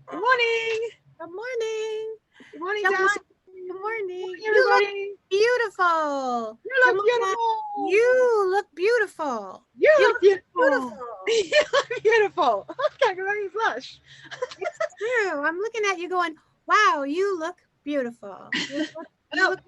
Good morning. Good morning. Good morning, Good Darcy. morning. Good morning. Good morning, You look everybody. beautiful. You look Jemima, beautiful. you look beautiful. You You look look beautiful. beautiful. You look beautiful. Okay, let me flush. It's true. I'm looking at you going, wow, you look beautiful. You Well, look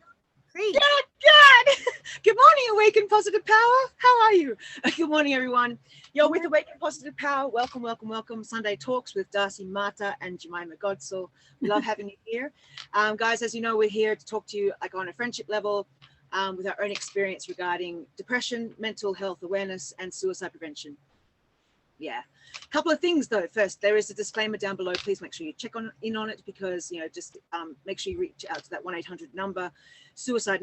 great. good, good. Good morning, Awaken Positive Power. How are you? Good morning, everyone. You're with Awaken Positive Power. Welcome, welcome, welcome. Sunday Talks with Darcy, Marta, and Jemima Godsoul. We love having you here. Guys, as you know, we're here to talk to you like on a friendship level with our own experience regarding depression, mental health awareness, and suicide prevention. Yeah. A couple of things though. First, there is a disclaimer down below. Please make sure you check in on it because, just make sure you reach out to that 1-800 number, suicide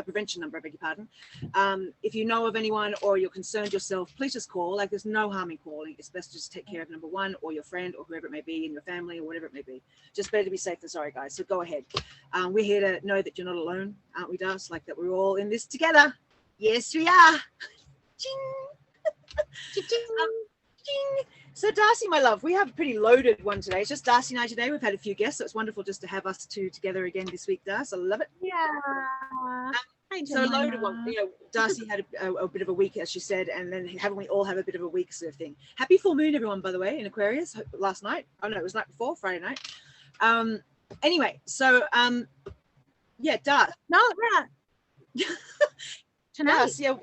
prevention number, I beg your pardon. If you know of anyone or you're concerned yourself, please just call. Like, there's no harm in calling. It's best to just take care of number one or your friend or whoever it may be in your family or whatever it may be. Just better to be safe than sorry, guys. So go ahead. We're here to know that you're not alone, aren't we, Darcy? Like that we're all in this together. Yes, we are. So Darcy, my love, we have a pretty loaded one today. It's just Darcy and I today. We've had a few guests, so it's wonderful just to have us two together again this week, Darcy. I love it. Yeah. Hi, So a loaded Jemima. one. Darcy had a bit of a week, as she said, and then haven't we all have a bit of a week sort of thing. Happy full moon, everyone, by the way, in Aquarius last night. Oh no, it was night before, Friday night. Anyway, so yeah, Darcy. No, yeah. Tonight. Darcy, yeah,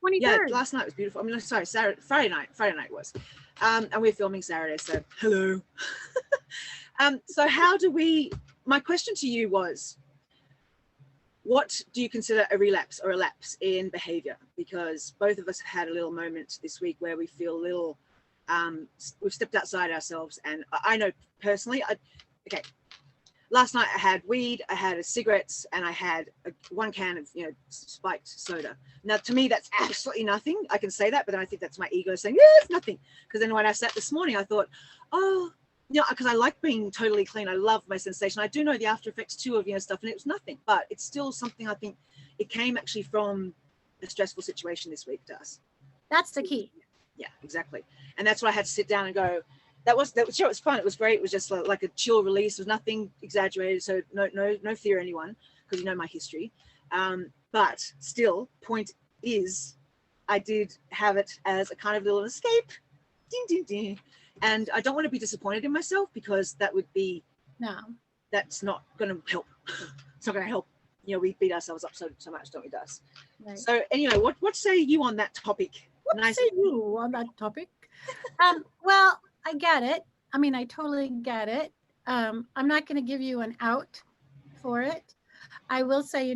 23rd. Yeah, last night was beautiful. I mean, sorry, Friday night was. And we're filming Saturday, so hello. So my question to you was, what do you consider a relapse or a lapse in behavior? Because both of us had a little moment this week where we feel a little, we've stepped outside ourselves. And I know personally, last night I had weed, I had cigarettes, and I had one can of, spiked soda. Now, to me, that's absolutely nothing. I can say that, but then I think that's my ego saying, yeah, it's nothing. Because then when I sat this morning, I thought, oh, because I like being totally clean. I love my sensation. I do know the after effects too of, stuff, and it was nothing. But it's still something I think it came actually from a stressful situation this week, Darcy. That's the key. Yeah, exactly. And that's why I had to sit down and go, that was sure, it was fun. It was great. It was just like a chill release. It was nothing exaggerated. So no fear anyone, because my history. But still, point is, I did have it as a kind of little escape. Ding, ding, ding. And I don't want to be disappointed in myself, because that would be, that's not going to help. It's not going to help. We beat ourselves up so much, don't we, Darcy? Right. So anyway, what say you on that topic? What say you on that topic? Well, I get it. I mean, I totally get it. I'm not going to give you an out for it. I will say,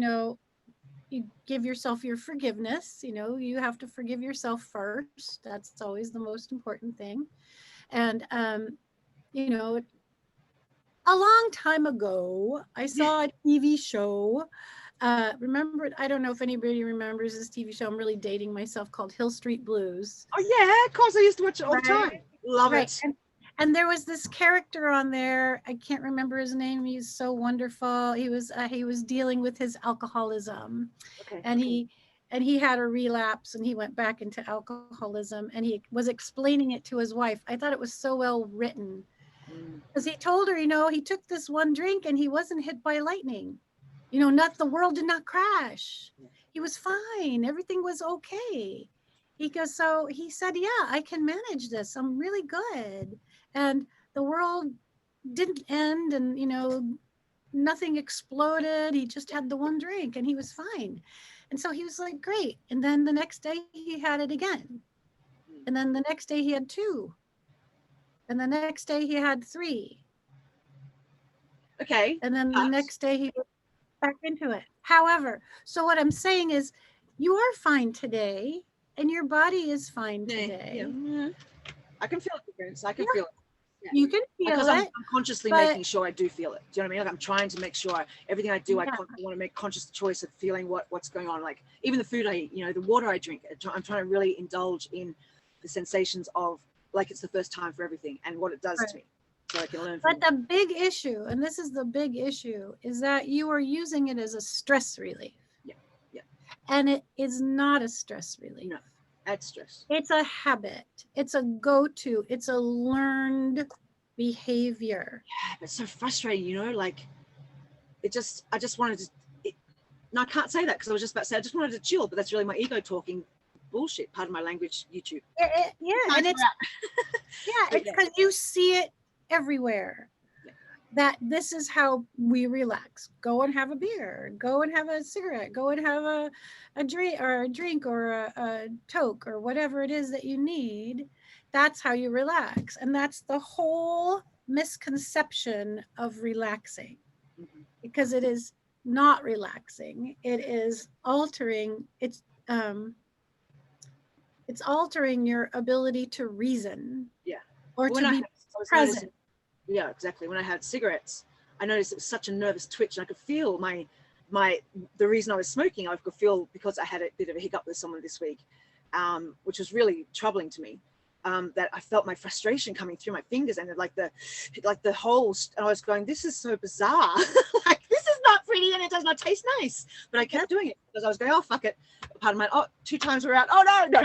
you give yourself your forgiveness. You have to forgive yourself first. That's always the most important thing. And, a long time ago, I saw a TV show. Remember, I don't know if anybody remembers this TV show. I'm really dating myself, called Hill Street Blues. Oh, yeah, of course. I used to watch it all the time. Love it. And there was this character on there. I can't remember his name. He's so wonderful. He was dealing with his alcoholism, and he had a relapse, and he went back into alcoholism, and he was explaining it to his wife. I thought it was so well written, because he told her, he took this one drink and he wasn't hit by lightning. The world did not crash. He was fine. Everything was okay. So he said, yeah, I can manage this. I'm really good. And the world didn't end, and, nothing exploded. He just had the one drink and he was fine. And so he was like, great. And then the next day he had it again. And then the next day he had 2. And the next day he had 3. Okay. And then the next day he was back into it. However, so what I'm saying is, you are fine today, and your body is fine today. Yeah. I can feel the difference. I can feel it. Yeah. You can feel because it. I'm consciously making sure I do feel it. Do you know what I mean? Like, I'm trying to make sure everything I do, I want to make conscious choice of feeling what's going on. Like, even the food I eat, the water I drink, I'm trying to really indulge in the sensations of, like, it's the first time for everything and what it does to me. So I can learn from it. The big issue, and this is the big issue, is that you are using it as a stress relief. Yeah. And it is not a stress relief. No, that's stress. It's a habit. It's a go-to. It's a learned behavior. Yeah, but it's so frustrating, you know, like I just wanted to, no, I can't say that because I was just about to say I just wanted to chill, but that's really my ego talking bullshit. Pardon my language, YouTube. Yeah, and it's because you see it everywhere. Yeah. That this is how we relax. Go and have a beer. Go and have a cigarette. Go and have a drink or a toke or whatever it is that you need. That's how you relax, and that's the whole misconception of relaxing, because it is not relaxing. It is altering. It's altering your ability to reason. Yeah. Or When to be present. Yeah, exactly. When I had cigarettes, I noticed it was such a nervous twitch, and I could feel the reason I was smoking. I could feel because I had a bit of a hiccup with someone this week, which was really troubling to me. That I felt my frustration coming through my fingers, and like the whole. And I was going, "This is so bizarre. Like this is not pretty, and it does not taste nice." But I kept doing it because I was going, "Oh fuck it." Pardon my. Oh, 2 times we're out. Oh no.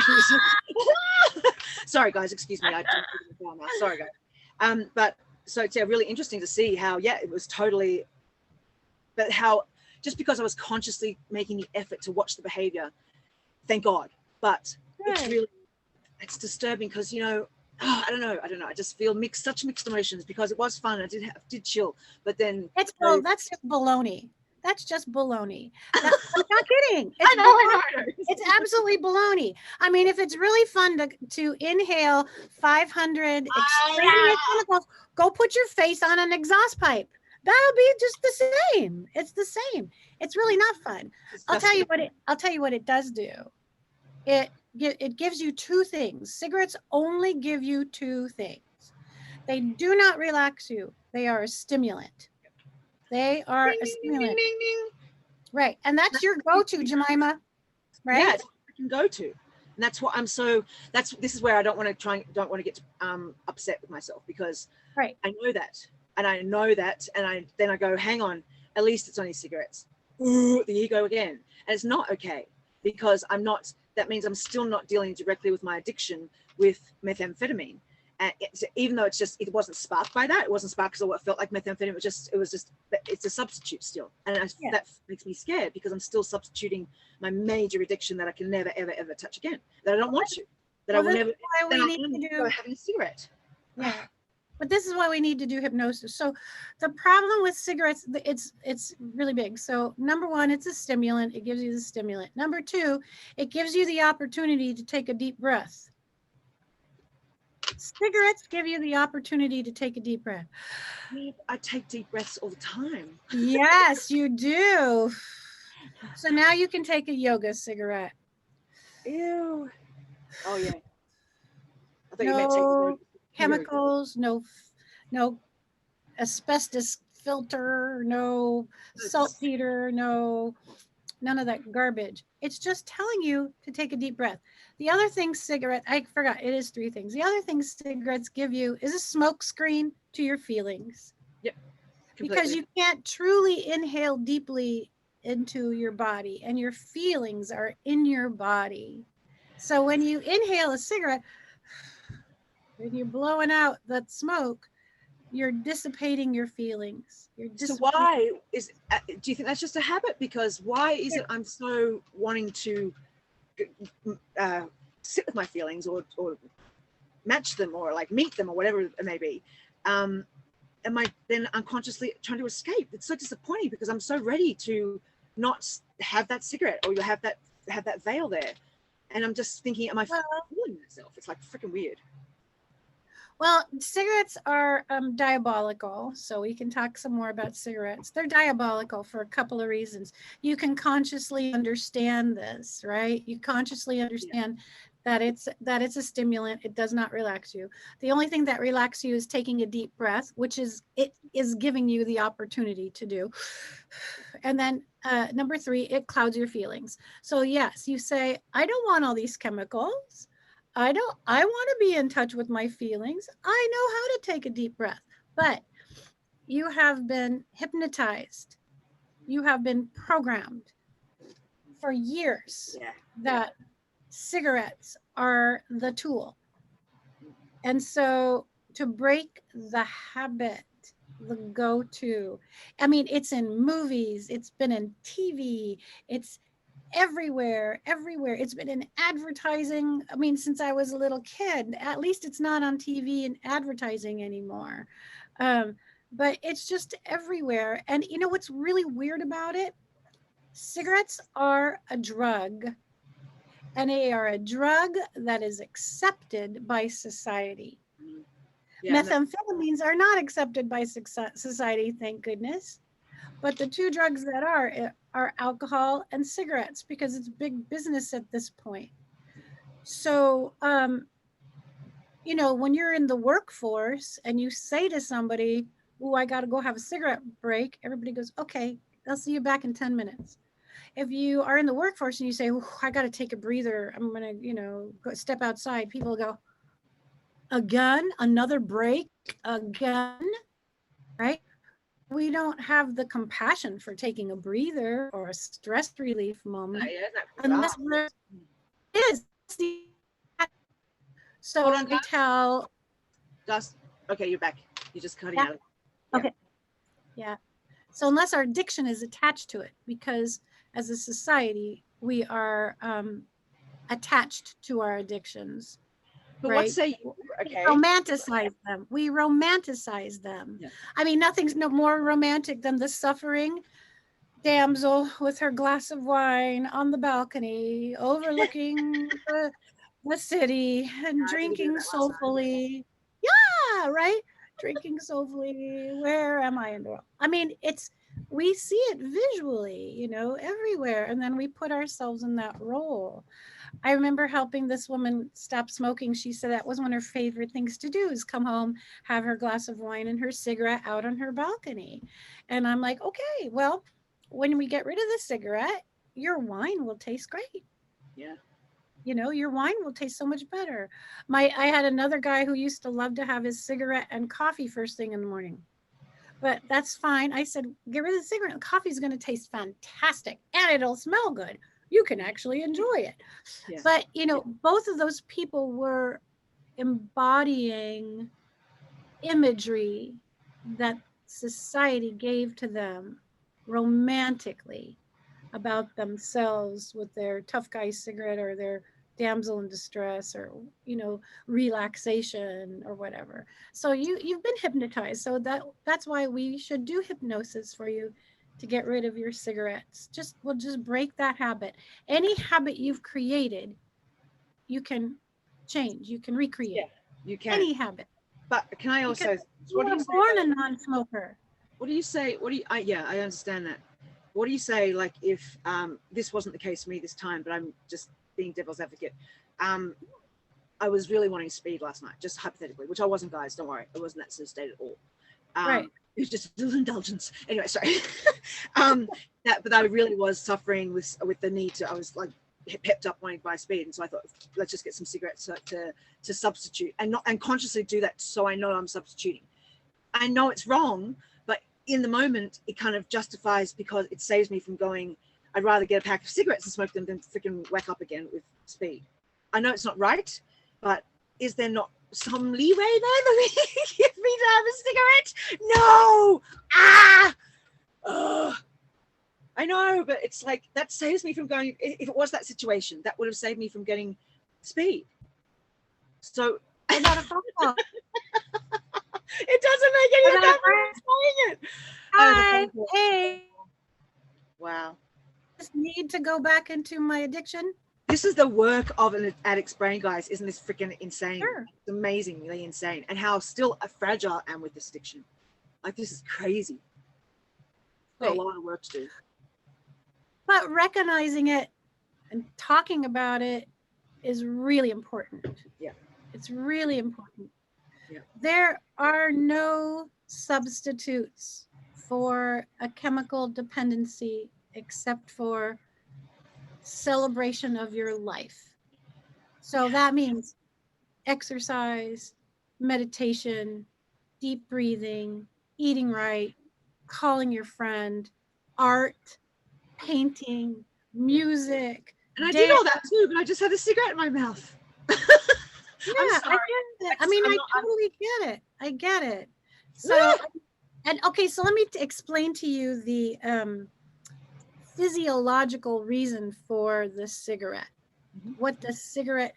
Sorry guys, excuse me. I didn't now. Sorry guys. But so it's really interesting to see how it was totally. But how just because I was consciously making the effort to watch the behavior, thank God. But it's disturbing because I don't know. I just feel such mixed emotions because it was fun. I did chill, but then that's just baloney. That's just baloney. I'm not kidding. I know. It's absolutely baloney. I mean, if it's really fun to inhale 500 extraneous chemicals, go put your face on an exhaust pipe. That'll be just the same. It's the same. It's really not fun. I'll tell you what it does do. It gives you 2 things. Cigarettes only give you 2 things. They do not relax you. They are a stimulant. They are a stimulant. Ding, ding, ding. Right. And that's your go-to, Jemima. Right? Yeah, it's what I can go to. And that's what this is where I don't want to get upset with myself, because right. I know that. And then I go, hang on, at least it's only cigarettes. Ooh, the ego again. And it's not okay, because that means I'm still not dealing directly with my addiction with methamphetamine. And even though it wasn't sparked by that, it wasn't sparked because of what felt like methamphetamine. It's a substitute still. And that makes me scared, because I'm still substituting my major addiction that I can never, ever, ever touch again, that I don't want to, that I will never, go having a cigarette. Yeah. But this is why we need to do hypnosis. So the problem with cigarettes, it's really big. So number 1, it's a stimulant. It gives you the stimulant. Number 2, it gives you the opportunity to take a deep breath. Cigarettes give you the opportunity to take a deep breath. I take deep breaths all the time. Yes, you do. So now you can take a yoga cigarette. Ew. Oh yeah. I thought no you meant take chemicals, no asbestos filter, no saltpeter, none of that garbage. It's just telling you to take a deep breath. The other thing I forgot, it is 3 things. The other thing cigarettes give you is a smoke screen to your feelings. Yep. Completely. Because you can't truly inhale deeply into your body, and your feelings are in your body. So when you inhale a cigarette, when you're blowing out that smoke, you're dissipating your feelings. So why do you think that's just a habit? Because why is it I'm so wanting to sit with my feelings or match them or like meet them or whatever it may be? Am I then unconsciously trying to escape? It's so disappointing, because I'm so ready to not have that cigarette, or you have that veil there, and I'm just thinking, am I fooling myself? It's like freaking weird. Well, cigarettes are diabolical, so we can talk some more about cigarettes. They're diabolical for a couple of reasons. You can consciously understand this, right? You consciously understand that it's a stimulant. It does not relax you. The only thing that relaxes you is taking a deep breath, which is giving you the opportunity to do. And then number 3, it clouds your feelings. So yes, you say, I don't want all these chemicals. I want to be in touch with my feelings. I know how to take a deep breath. But you have been hypnotized. You have been programmed for years that cigarettes are the tool. And so to break the habit, the go-to. I mean, it's in movies, it's been in TV, it's everywhere, everywhere. It's been in advertising. I mean, since I was a little kid, at least it's not on TV and advertising anymore. Um, but it's just everywhere. And you know what's really weird about it? Cigarettes are a drug, and they are a drug that is accepted by society. Yeah, Methamphetamines are not accepted by society, thank goodness. But the two drugs that are alcohol and cigarettes, because it's big business at this point. So, you know, when you're in the workforce and you say to somebody, "Oh, I got to go have a cigarette break," everybody goes, "Okay, I'll see you back in 10 minutes." If you are in the workforce and you say, "I got to take a breather, I'm going to, you know, go step outside," people go, "Again, another break, again," right? We don't have the compassion for taking a breather or a stress relief moment unless we're is the so hold on, I tell Dust. Okay, you're back. You're just cutting yeah, out. okay, yeah. So unless our addiction is attached to it, because as a society we are attached to our addictions. But Right? what say you? Okay. We romanticize them. Yeah. I mean, nothing's no more romantic than the suffering damsel with her glass of wine on the balcony overlooking the city and drinking soulfully. Yeah, right? Drinking soulfully. Where am I in the world? I mean, we see it visually, you know, everywhere. And then we put ourselves in that role. I remember helping this woman stop smoking. She said that was one of her favorite things to do is come home, have her glass of wine and her cigarette out on her balcony. And I'm like, okay, well, when we get rid of the cigarette, your wine will taste great. Yeah. You know, your wine will taste so much better. I had another guy who used to love to have his cigarette and coffee first thing in the morning. But that's fine. I said, get rid of the cigarette. Coffee's going to taste fantastic and it'll smell good. You can actually enjoy it. Yeah. But, you know, both of those people were embodying imagery that society gave to them romantically about themselves with their tough guy cigarette or their damsel in distress or, you know, relaxation or whatever. So you've been hypnotized. So that's why we should do hypnosis for you to get rid of your cigarettes. We'll just break that habit. Any habit you've created, you can change, you can recreate. Yeah, you can. Any habit. But can I also, what do you say? Born a non-smoker. What do you say? Yeah, I understand that. What do you say, like, if this wasn't the case for me this time, but I'm just being devil's advocate. I was really wanting speed last night, just hypothetically, which I wasn't, guys. Don't worry, it wasn't that sort of state at all. Right. It was just a little indulgence. Anyway, sorry. But I really was suffering with the need to. I was like pepped up wanting to buy speed, and so I thought, let's just get some cigarettes to substitute, and consciously do that, so I know I'm substituting. I know it's wrong, but in the moment, it kind of justifies because it saves me from going. I'd rather get a pack of cigarettes and smoke them than freaking whack up again with speed. I know it's not right, but is there not some leeway there that we give me to have a cigarette? No! Ugh. I know, but it's like, that saves me from going, if it was that situation, that would have saved me from getting speed. So I got a phone call. It doesn't make any difference saying it. Hi. Hey. Wow. Just need to go back into my addiction. This is the work of an addict's brain, guys. Isn't this freaking insane? Sure. It's amazingly insane. And how still fragile I am with this addiction. Like, this is crazy. Got a lot of work to do. But recognizing it and talking about it is really important. Yeah. It's really important. Yeah. There are no substitutes for a chemical dependency except for celebration of your life. So that means exercise, meditation, deep breathing, eating right, calling your friend, art, painting, music. And I did all that too, but I just had a cigarette in my mouth. Yeah, I'm I sorry. get it. I mean, I totally get it. I get it. So, and okay, so let me explain to you the physiological reason for the cigarette. What the cigarette,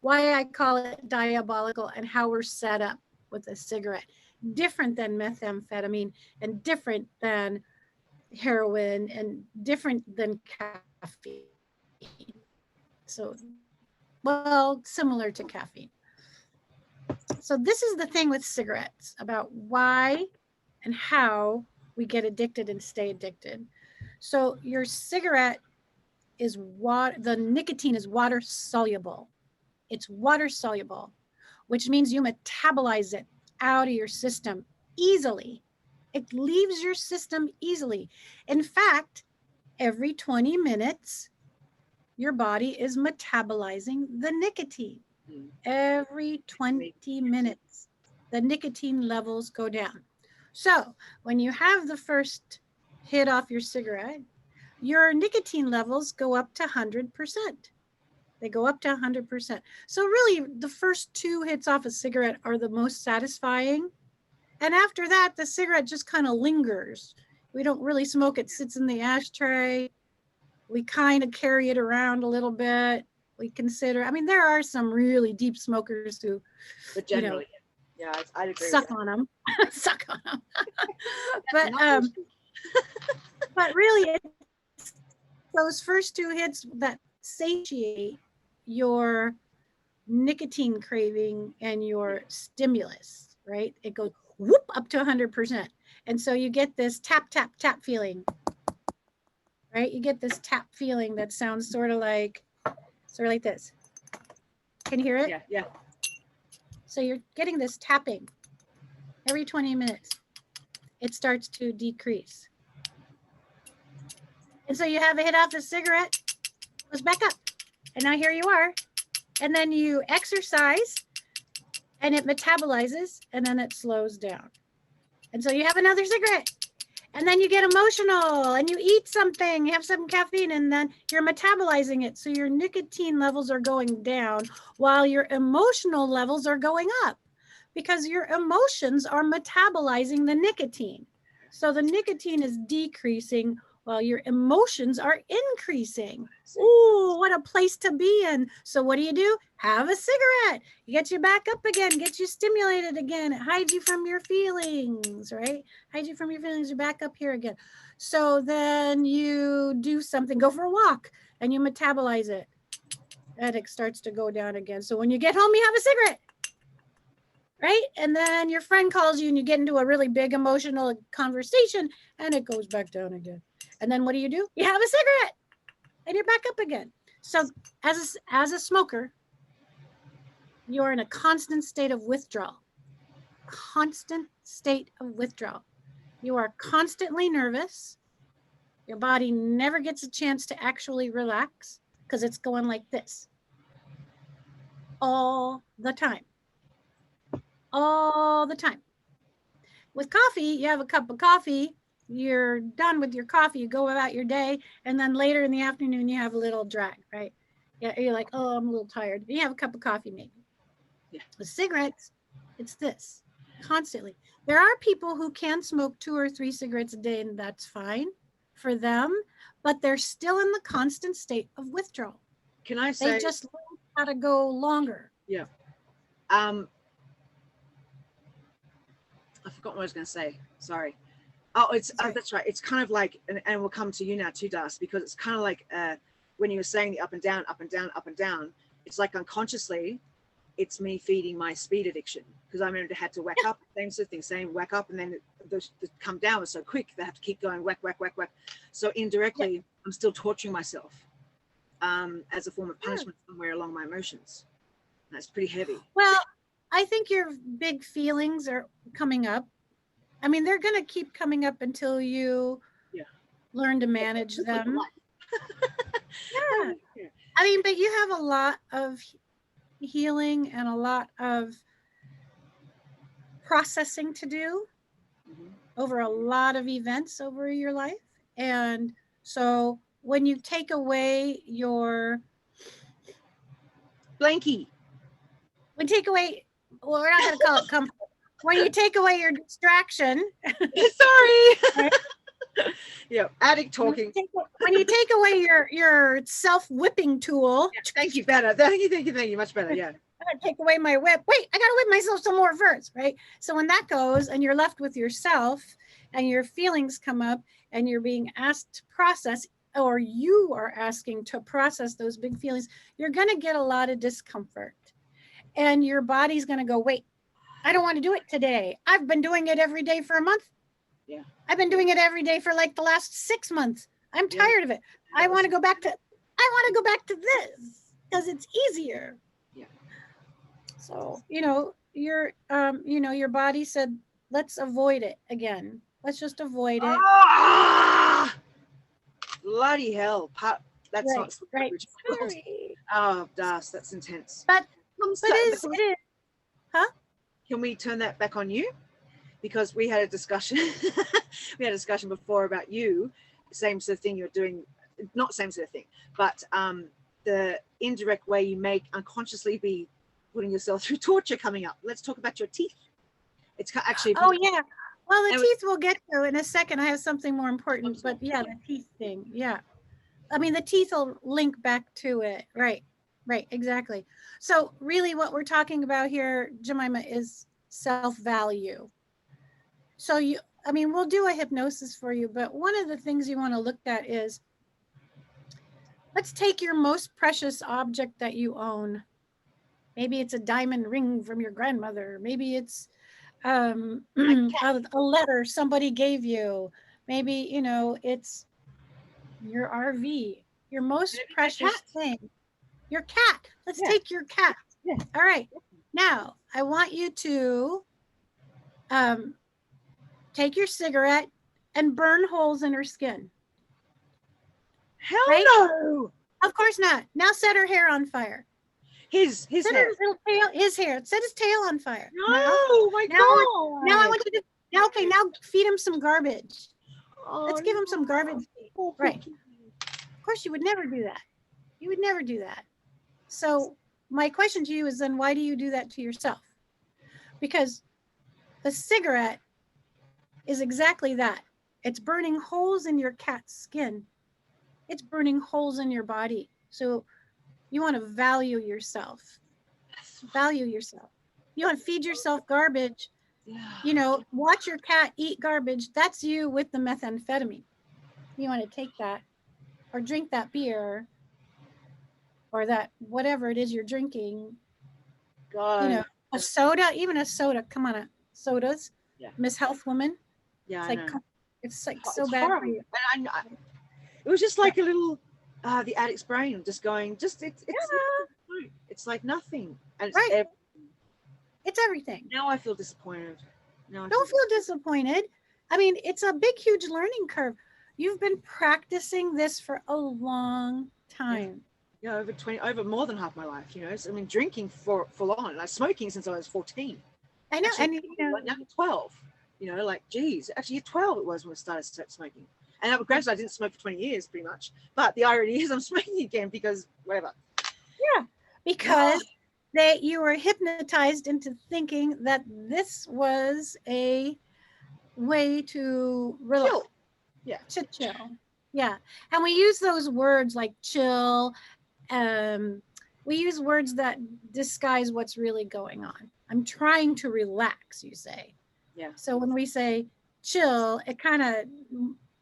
why I call it diabolical, and how we're set up with a cigarette. Different than methamphetamine, and different than heroin, and different than caffeine. So, well, similar to caffeine. So this is the thing with cigarettes, about why and how we get addicted and stay addicted. So your cigarette is the nicotine is water soluble. It's water soluble, which means you metabolize it out of your system easily. It leaves your system easily. In fact, every 20 minutes, your body is metabolizing the nicotine. Every 20 minutes, the nicotine levels go down. So when you have the first hit off your cigarette, your nicotine levels go up to 100%. They go up to 100%. So really, the first 2 hits off a cigarette are the most satisfying. And after that, the cigarette just kind of lingers. We don't really smoke. It sits in the ashtray. We kind of carry it around a little bit. We consider, I mean, there are some really deep smokers who, but generally, yeah, I'd agree. Suck on them. Suck on them. But really, it's those first 2 hits that satiate your nicotine craving and your stimulus, right? It goes whoop up to 100%. And so you get this tap, tap, tap feeling, right? You get this tap feeling that sounds sort of like this. Can you hear it? Yeah, yeah. So you're getting this tapping every 20 minutes. It starts to decrease. And so you have a hit off the cigarette, goes back up. And now here you are. And then you exercise and it metabolizes and then it slows down. And so you have another cigarette. And then you get emotional and you eat something, you have some caffeine, and then you're metabolizing it. So your nicotine levels are going down while your emotional levels are going up, because your emotions are metabolizing the nicotine. So the nicotine is decreasing while your emotions are increasing. Ooh, what a place to be in. So what do? Have a cigarette. It gets you back up again, gets you stimulated again. It hides you from your feelings, right? Hides you from your feelings. You're back up here again. So then you do something, go for a walk, and you metabolize it. And it starts to go down again. So when you get home, you have a cigarette. Right? And then your friend calls you and you get into a really big emotional conversation and it goes back down again. And then what do? You have a cigarette and you're back up again. So as a smoker, you're in a constant state of withdrawal. Constant state of withdrawal. You are constantly nervous. Your body never gets a chance to actually relax because it's going like this all the time. All the time. With coffee, you have a cup of coffee, you're done with your coffee, you go about your day, and then later in the afternoon, you have a little drag, right? Yeah, you're like, oh, I'm a little tired. You have a cup of coffee, maybe. Yeah. With cigarettes, it's this constantly. There are people who can smoke 2 or 3 cigarettes a day, and that's fine for them, but they're still in the constant state of withdrawal. Can I say? They just learn how to go longer. Yeah. I forgot what I was going to say. Sorry. Oh, it's that's right. It's kind of like, and we'll come to you now too, Darcy, because it's kind of like when you were saying the up and down, up and down, up and down. It's like unconsciously, it's me feeding my speed addiction, because I remember I had to whack up, same sort of thing, saying whack up, and then the come down was so quick they have to keep going whack, whack, whack, whack. So indirectly, I'm still torturing myself as a form of punishment somewhere along my emotions. That's pretty heavy. Well, I think your big feelings are coming up. I mean, they're going to keep coming up until you learn to manage them. Yeah. I mean, but you have a lot of healing and a lot of processing to do over a lot of events over your life. And so when you take away your blankie, when take away, well, we're not going to call it comfort. When you take away your distraction. Sorry. Right? Yeah, addict talking. When you take away your self-whipping tool. Yeah, thank you, better. Thank you. Much better, yeah. I gotta take away my whip. Wait, I gotta whip myself some more first, right? So when that goes and you're left with yourself and your feelings come up and you're being asked to process, or you are asking to process those big feelings, you're gonna get a lot of discomfort. And your body's gonna go, wait, I don't want to do it today. I've been doing it every day for a month. Yeah. I've been doing it every day for like the last 6 months. I'm tired of it. I want to go back to this because it's easier. Yeah. So, your body said, let's avoid it again. Let's just avoid it. Ah! Bloody hell. That's right, not right. Oh, Das, that's intense. But it is. Huh? Can we turn that back on you? Because we had a discussion. We had a discussion before about you, same sort of thing you're doing, not same sort of thing, but the indirect way you make unconsciously be putting yourself through torture coming up. Let's talk about your teeth. It's actually. Oh yeah. Well, the teeth we'll get to in a second. I have something more important, but yeah, the teeth thing. Yeah. I mean, the teeth will link back to it. Right. Right. Exactly. So really what we're talking about here, Jemima, is self-value. So we'll do a hypnosis for you, but one of the things you want to look at is, let's take your most precious object that you own. Maybe it's a diamond ring from your grandmother. Maybe it's a letter somebody gave you. Maybe, it's your RV, your most precious thing, your cat. Let's take your cat. Yeah. All right. Now, I want you to take your cigarette and burn holes in her skin. Hell no. Of course not. Now set her hair on fire. His hair. His hair. Set his tail on fire. No, my God. Now I want you to. Now feed him some garbage. Let's give him some garbage. Right. Of course, you would never do that. You would never do that. So my question to you is then, why do you do that to yourself? Because the cigarette is exactly that. It's burning holes in your cat's skin. It's burning holes in your body. So you want to value yourself. Value yourself. You want to feed yourself garbage. Watch your cat eat garbage. That's you with the methamphetamine. You want to take that or drink that beer or that whatever it is you're drinking. God. A soda, even a soda. Come on, sodas. Yeah. Miss Health Woman. Yeah, it's like so bad horrible. for you. And it was just like a little the addict's brain just going, it's like nothing. And it's everything. Now I feel disappointed. Don't feel disappointed. I mean, it's a big, huge learning curve. You've been practicing this for a long time. Yeah, over more than half my life. I mean, drinking for long, and smoking since I was 14. I know, actually, and now 12. Like, geez, actually, 12 it was when I started smoking. And granted, I didn't smoke for 20 years, pretty much. But the irony is, I'm smoking again because whatever. Yeah, because you were hypnotized into thinking that this was a way to relax. Chill. Yeah. To chill. Yeah. And we use those words like chill. We use words that disguise what's really going on. I'm trying to relax, you say. Yeah. So when we say chill, it kind of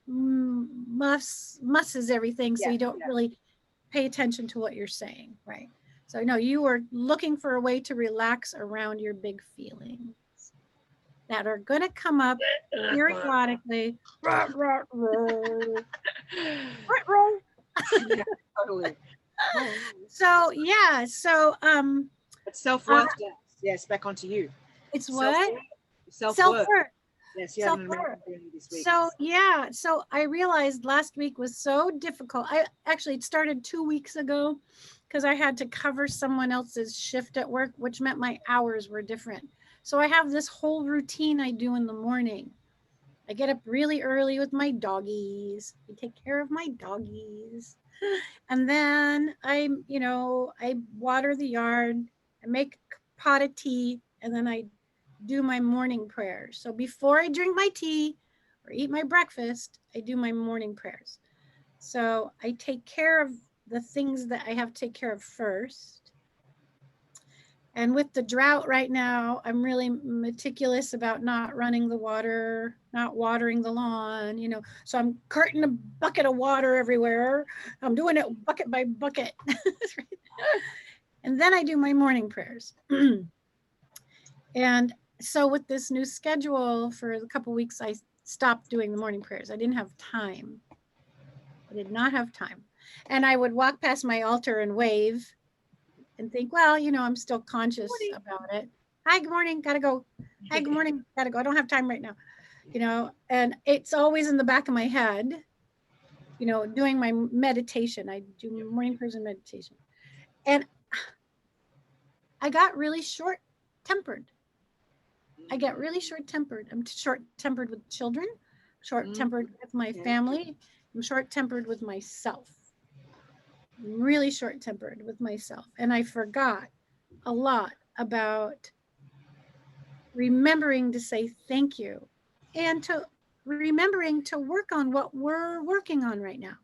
musses everything, so you don't really pay attention to what you're saying, right? So no, you were looking for a way to relax around your big feelings that are going to come up periodically. Yeah, totally. So yeah, But self-worth, yes, back onto you. It's what? Self-worth. Yes, you have an amazing journey this week. So I realized last week was so difficult. It started 2 weeks ago because I had to cover someone else's shift at work, which meant my hours were different. So I have this whole routine I do in the morning. I get up really early with my doggies. I take care of my doggies. And then I water the yard. I make pot of tea, and then I do my morning prayers. So before I drink my tea or eat my breakfast, I do my morning prayers. So I take care of the things that I have to take care of first. And with the drought right now, I'm really meticulous about not running the water, not watering the lawn, you know. So I'm carting a bucket of water everywhere. I'm doing it bucket by bucket. And then I do my morning prayers. And so with this new schedule for a couple weeks, I stopped doing the morning prayers. I didn't have time. I did not have time. And I would walk past my altar and wave and think, well, you know, I'm still conscious about it. Hi, good morning, gotta go. Hi, good morning, gotta go. I don't have time right now, you know, and it's always in the back of my head, you know, doing my meditation. I do morning prayers and meditation. And I got really short tempered. I get really short tempered. I'm short tempered with children, short tempered with my family. I'm short tempered with myself. I'm really short tempered with myself. And I forgot a lot about remembering to say thank you and to remembering to work on what we're working on right now.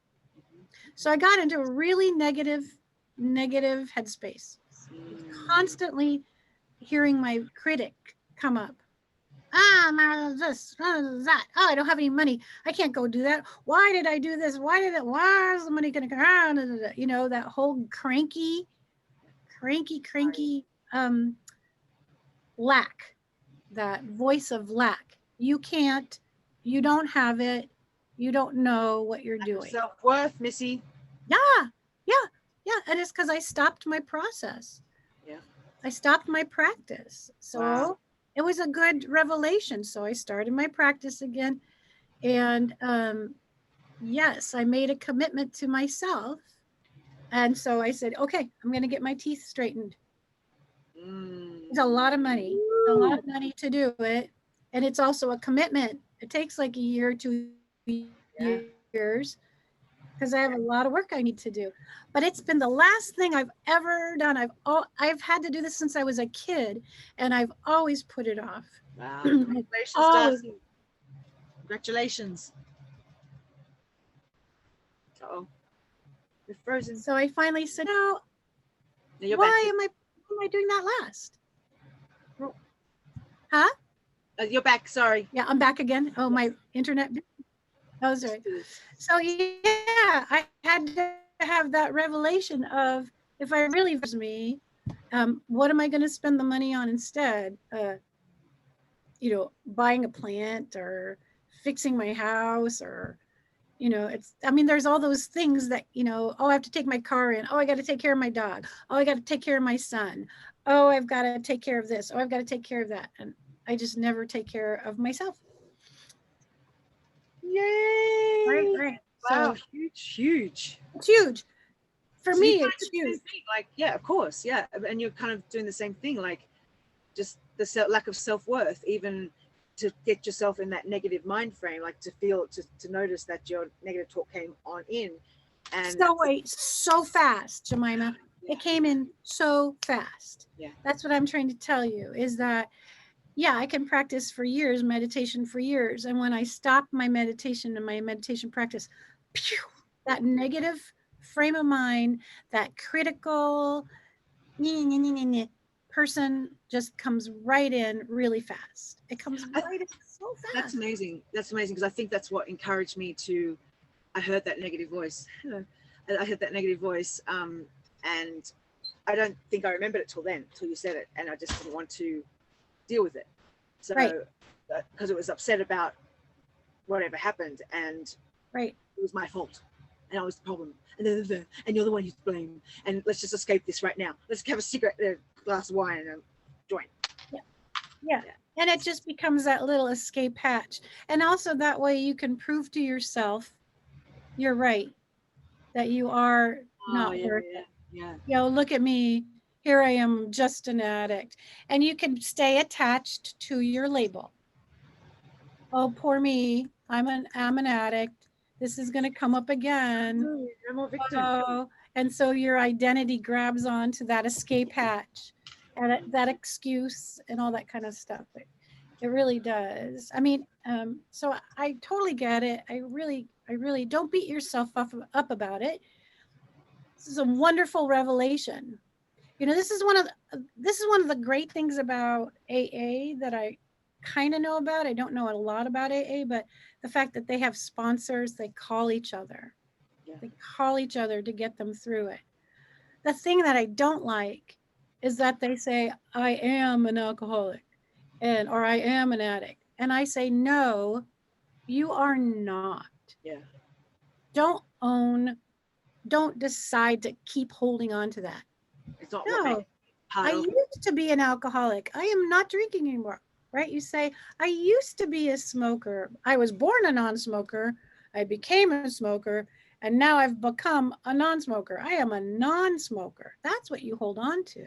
So I got into a really negative headspace, constantly hearing my critic come up. This, that. Oh, I don't have any money. I can't go do that. Why did I do this? Why is the money going to come? You know, that whole cranky lack, that voice of lack. You can't, you don't have it. You don't know what you're doing. Self-worth, Missy. Yeah. And it's because I stopped my process. Yeah. I stopped my practice. So it was a good revelation. So I started my practice again. And yes, I made a commitment to myself. And so I said, okay, I'm going to get my teeth straightened. It's a lot of money, to do it. And it's also a commitment. It takes like a year or 2 years because I have a lot of work I need to do. But it's been the last thing I've ever done. I've had to do this since I was a kid, and I've always put it off. Wow. Congratulations, Darcy. Congratulations. Uh-oh. You're frozen. So I finally said, no, why am I doing that last? Huh? You're back, sorry. Yeah, I'm back again. Oh, my internet. Oh, sorry. So yeah, I had to have that revelation of, if I really was me, what am I going to spend the money on instead? You know, buying a plant or fixing my house, or, you know, I mean, there's all those things that, you know, oh, I have to take my car in. Oh, I got to take care of my dog. Oh, I got to take care of my son. Oh, I've got to take care of this. Oh, I've got to take care of that. And I just never take care of myself. Yay! Right. Wow, So huge. It's huge. For me, it's huge. Like, yeah, of course, yeah. And you're kind of doing the same thing, like just the lack of self-worth, even to get yourself in that negative mind frame, like to feel, to notice that your negative talk came on in. And so fast, Jemima. It came in so fast. Yeah. That's what I'm trying to tell you, is that, yeah, I can practice for years, meditation for years. And when I stop my meditation and my meditation practice, that negative frame of mind, that critical person just comes right in really fast. It comes right in so fast. That's amazing. Because I think that's what encouraged me to, I heard that negative voice. I heard that negative voice. And I don't think I remembered it till you said it. And I just didn't want to deal with it. So, because it was upset about whatever happened, and it was my fault, and I was the problem, and you're the one who's to blame, and let's just escape this right now. Let's have a cigarette, a glass of wine, and a joint. Yeah. And it just becomes that little escape hatch. And also that way you can prove to yourself, you're right, that you are not worth it. Yeah. You know, look at me. Here I am, just an addict. And you can stay attached to your label. Oh, poor me. I'm an addict. This is going to come up again. I'm a victim. Oh, and so your identity grabs onto that escape hatch. and that excuse and all that kind of stuff. It really does. I mean, so I totally get it. I really don't beat yourself up about it. This is a wonderful revelation. You know, this is one of the great things about AA that I kind of know about. I don't know a lot about AA, but the fact that they have sponsors, they call each other. Yeah. They call each other to get them through it. The thing that I don't like is that they say, I am an alcoholic or I am an addict. And I say, no, you are not. Yeah. Don't decide to keep holding on to that. It's not what makes No, part I of it. used to be an alcoholic. I am not drinking anymore, right? You say, I used to be a smoker. I was born a non-smoker. I became a smoker. And now I've become a non-smoker. I am a non-smoker. That's what you hold on to.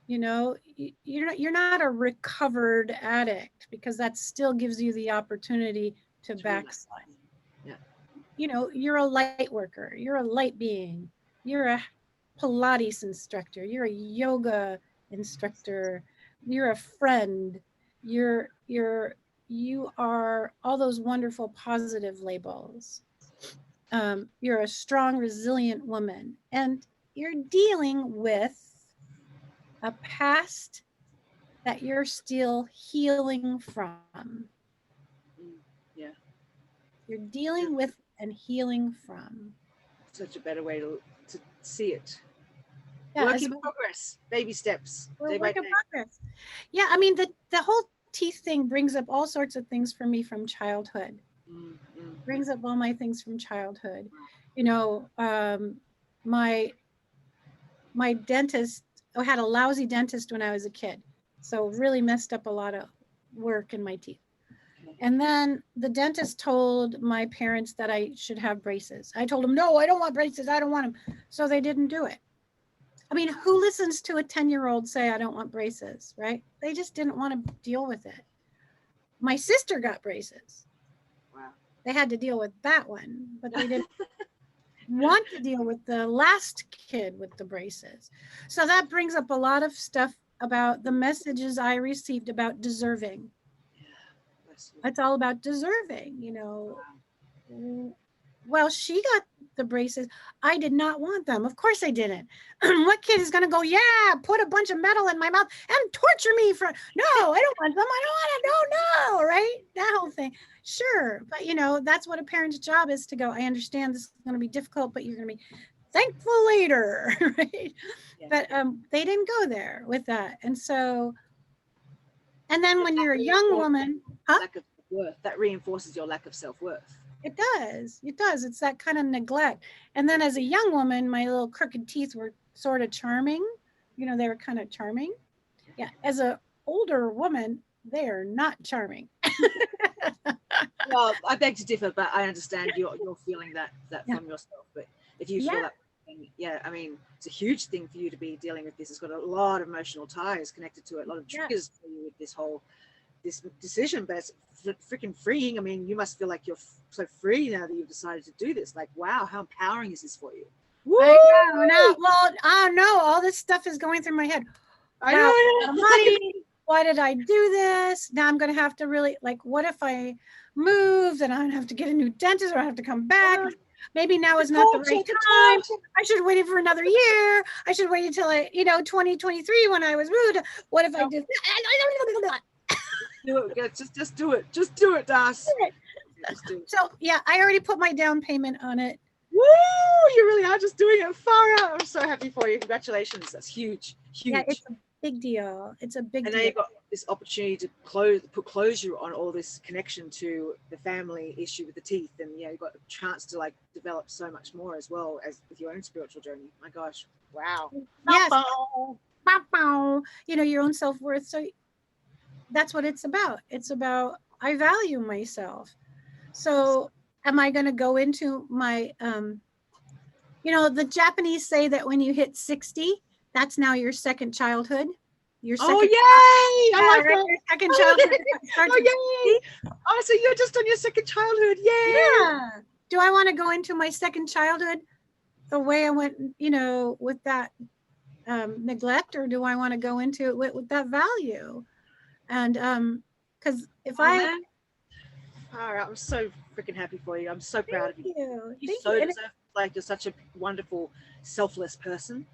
You know, you're not a recovered addict, because that still gives you the opportunity to backslide. Yeah. You know, you're a light worker. You're a light being. You're a Pilates instructor. You're a yoga instructor. You're a friend. You are all those wonderful positive labels. You're a strong, resilient woman, and you're dealing with a past that you're still healing from. Yeah. You're dealing with and healing from. Such a better way to see it. Yeah, Work in progress, baby steps, day by day. Progress. Yeah, I mean, the whole teeth thing brings up all sorts of things for me from childhood. Brings up all my things from childhood. You know, my dentist, I had a lousy dentist when I was a kid, so really messed up a lot of work in my teeth. And then the dentist told my parents that I should have braces. I told them, no, I don't want braces. I don't want them. So they didn't do it. I mean, who listens to a 10-year-old say, I don't want braces, right? They just didn't want to deal with it. My sister got braces. Wow. They had to deal with that one, but they didn't want to deal with the last kid with the braces. So that brings up a lot of stuff about the messages I received about deserving. It's all about deserving, you know. Well, she got the braces. I did not want them. Of course I didn't. What kid is going to go, yeah, put a bunch of metal in my mouth and torture me for, no, I don't want them. I don't want to, no, right? That whole thing. Sure. But, you know, that's what a parent's job is, to go, I understand this is going to be difficult, but you're going to be thankful later, right? Yeah. But they didn't go there with that. And so, and then when you're a young woman, lack of worth, that reinforces your lack of self-worth. It does. It does. It's that kind of neglect. And then as a young woman, my little crooked teeth were sort of charming. You know, they were kind of charming. Yeah. As an older woman, they are not charming. Well, I beg to differ, but I understand you're feeling that from yourself. But if you feel that, yeah, I mean, it's a huge thing for you to be dealing with this. It's got a lot of emotional ties connected to it, a lot of triggers for you with this decision, but it's freaking freeing. I mean, you must feel like you're so free now that you've decided to do this. Like, wow, how empowering is this for you? Woo! I know. Well, I know all this stuff is going through my head. I know. Money. Why did I do this? Now I'm going to have to really, like, what if I move? Then I have to get a new dentist, or I have to come back. Maybe now is not the right time. I should wait for another year. I should wait until 2023 when I was moved. What if I did that? Do it. Just do it. Just do it, Darcy. So yeah, I already put my down payment on it. Woo! You really are just doing it far out. I'm so happy for you. Congratulations. That's huge. Huge. Yeah, it's a big deal. It's a big deal. And now you've got this opportunity to put closure on all this connection to the family issue with the teeth, and you've got a chance to like develop so much more as well as with your own spiritual journey. My gosh. Wow. Yes. You know, your own self-worth. So that's what it's about. It's about, I value myself. So am I going to go into my, the Japanese say that when you hit 60, that's now your second childhood. Your second, yay! I like that. Your second childhood. Yay! Oh, so you're just on your second childhood. Yay! Yeah. Do I want to go into my second childhood the way I went, with that neglect, or do I want to go into it with that value? And because if Man. All right, I'm so freaking happy for you. I'm so proud of you. You thank so you. deserve. Like, you're such a wonderful, selfless person,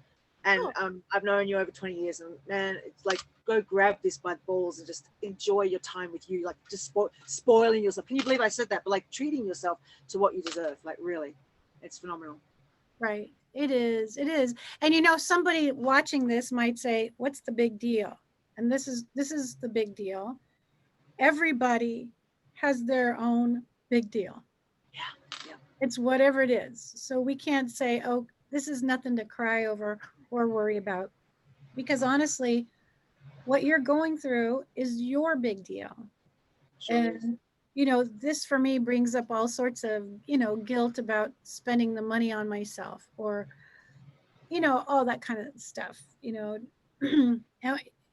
and Oh, I've known you over 20 years, and man, it's like, go grab this by the balls and just enjoy your time with you. Like, just spoiling yourself. Can you believe I said that? But like, treating yourself to what you deserve. Like, really, it's phenomenal. right. It is. It is. And somebody watching this might say, "What's the big deal?" And this is the big deal. Everybody has their own big deal. Yeah, yeah. It's whatever it is. So we can't say, "Oh, this is nothing to cry over or worry about," because honestly, what you're going through is your big deal. Sure is. And this for me brings up all sorts of guilt about spending the money on myself, or all that kind of stuff.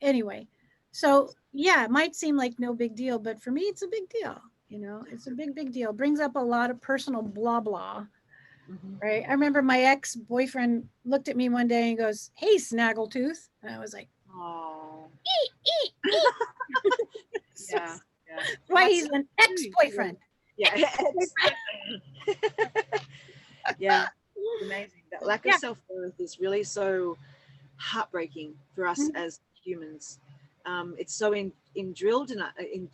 Anyway, so yeah, it might seem like no big deal, but for me it's a big deal. It's a big deal. Brings up a lot of personal blah blah. Mm-hmm. Right. I remember my ex-boyfriend looked at me one day and goes, "Hey, Snaggletooth," and I was like, Oh, "Eek, eek, eek." So yeah, yeah. why That's he's an ex-boyfriend. yeah. Yeah, it's amazing. That lack of Yeah. self-worth is really so heartbreaking for us Mhm. as humans. It's so drilled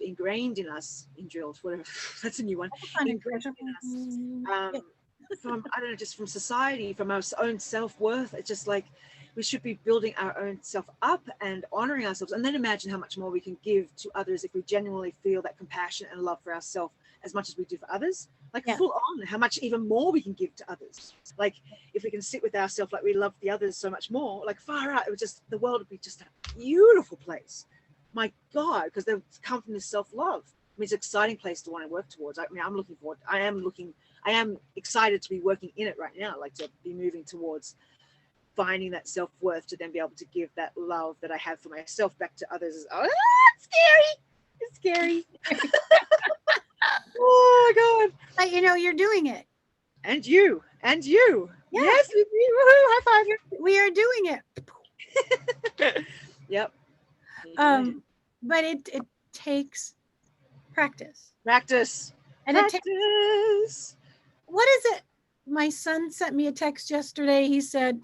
ingrained in us, whatever. That's a new one. Fun Ingrained expression. in us. Yeah. From, I don't know, just from society, from our own self-worth. It's just like, we should be building our own self up and honoring ourselves, and then imagine how much more we can give to others if we genuinely feel that compassion and love for ourselves as much as we do for others. Like, Yeah. full on, how much even more we can give to others. Like, if we can sit with ourselves like we love the others so much more, like, far out, it would just, the world would be just a beautiful place. My God, because they come from this self-love. I mean, it's an exciting place to want to work towards. I mean, I'm looking forward. I am excited to be working in it right now, like to be moving towards finding that self-worth to then be able to give that love that I have for myself back to others. Oh, it's scary. It's scary. Oh my God. But you're doing it. And you. Yeah. Yes, with me. Woohoo, high We are doing it. five. Yep. You're doing it. But it takes practice. Practice. And it takes, Practice. what is it? My son sent me a text yesterday. He said,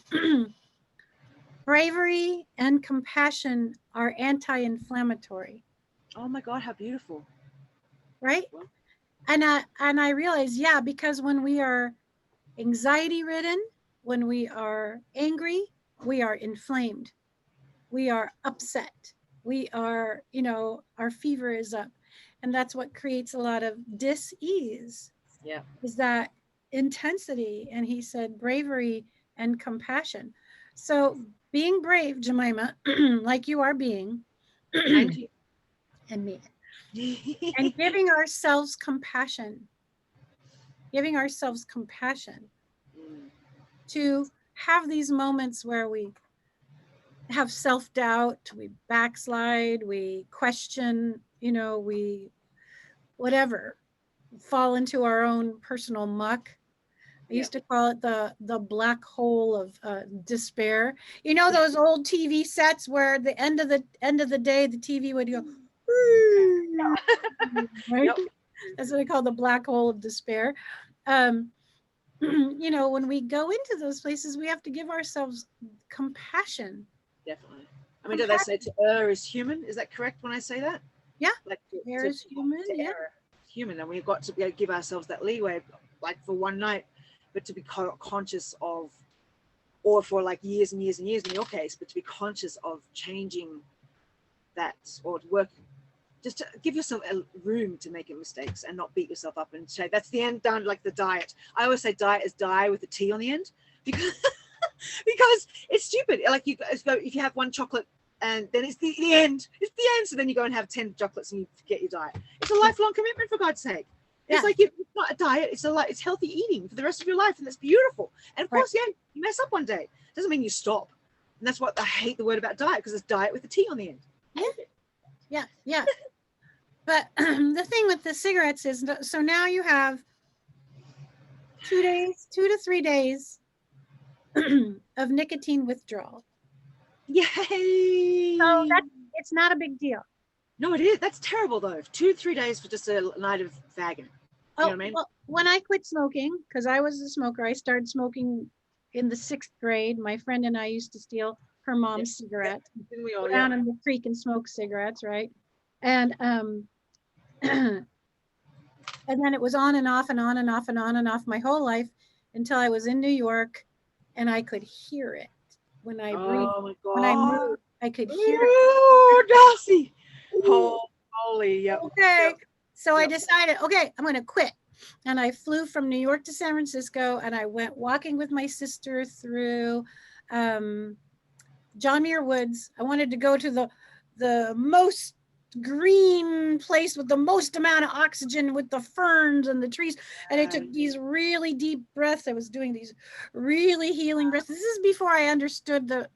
bravery and compassion are anti-inflammatory. Oh my God, how beautiful. Right? Well, And I realized, yeah, because when we are anxiety ridden, when we are angry, we are inflamed, we are upset, we are, our fever is up. And that's what creates a lot of dis-ease, yeah. is that intensity. And he said bravery and compassion. So being brave, Jemima, like you are being, And you. and me, and giving ourselves compassion, Mm, to have these moments where we have self-doubt, we backslide, we question, we whatever, fall into our own personal muck. I yeah. used to call it the black hole of despair. Those old TV sets where at the end of the day the TV would go, right? Yep. That's what I call the black hole of despair. Um, when we go into those places, we have to give ourselves compassion. Definitely. I mean, do they say to err is human? Is that correct when I say that? Yeah, Like, there is human. to Yeah, err human, and we've got to be able to give ourselves that leeway, like for one night, but to be conscious of, or for like years and years and years in your case, but to be conscious of changing that, or to work, just to give yourself a room to make mistakes and not beat yourself up and say that's the end done. Like the diet, I always say diet is die with a T on the end, because because it's stupid. Like, you guys go, if you have one chocolate and then it's the end, so then you go and have 10 chocolates and you forget your diet. It's a lifelong commitment, for God's sake. It's Yeah. like, it's not a diet, it's healthy eating for the rest of your life, and that's beautiful. And of course, yeah, you mess up one day, doesn't mean you stop. And that's what I hate the word about diet, because it's diet with a T on the end. Yeah. But the thing with the cigarettes is, so now you have 2 to 3 days of nicotine withdrawal. Yay! So it's not a big deal. No, it is. That's terrible though. 2-3 days for just a night of fagging. You know what I mean? Well, when I quit smoking, because I was a smoker, I started smoking in the 6th grade. My friend and I used to steal her mom's cigarettes, Didn't we all? go down in the creek and smoke cigarettes, right? And and then it was on and off and on and off and on and off my whole life until I was in New York, and I could hear it when I breathed. Oh my God. When I moved, I could hear it. Oh, Darcy. Holy, yeah. Okay. Yep. So I decided, okay, I'm going to quit. And I flew from New York to San Francisco, and I went walking with my sister through John Muir Woods. I wanted to go to the most green place with the most amount of oxygen, with the ferns and the trees. And I took these really deep breaths. I was doing these really healing breaths. This is before I understood the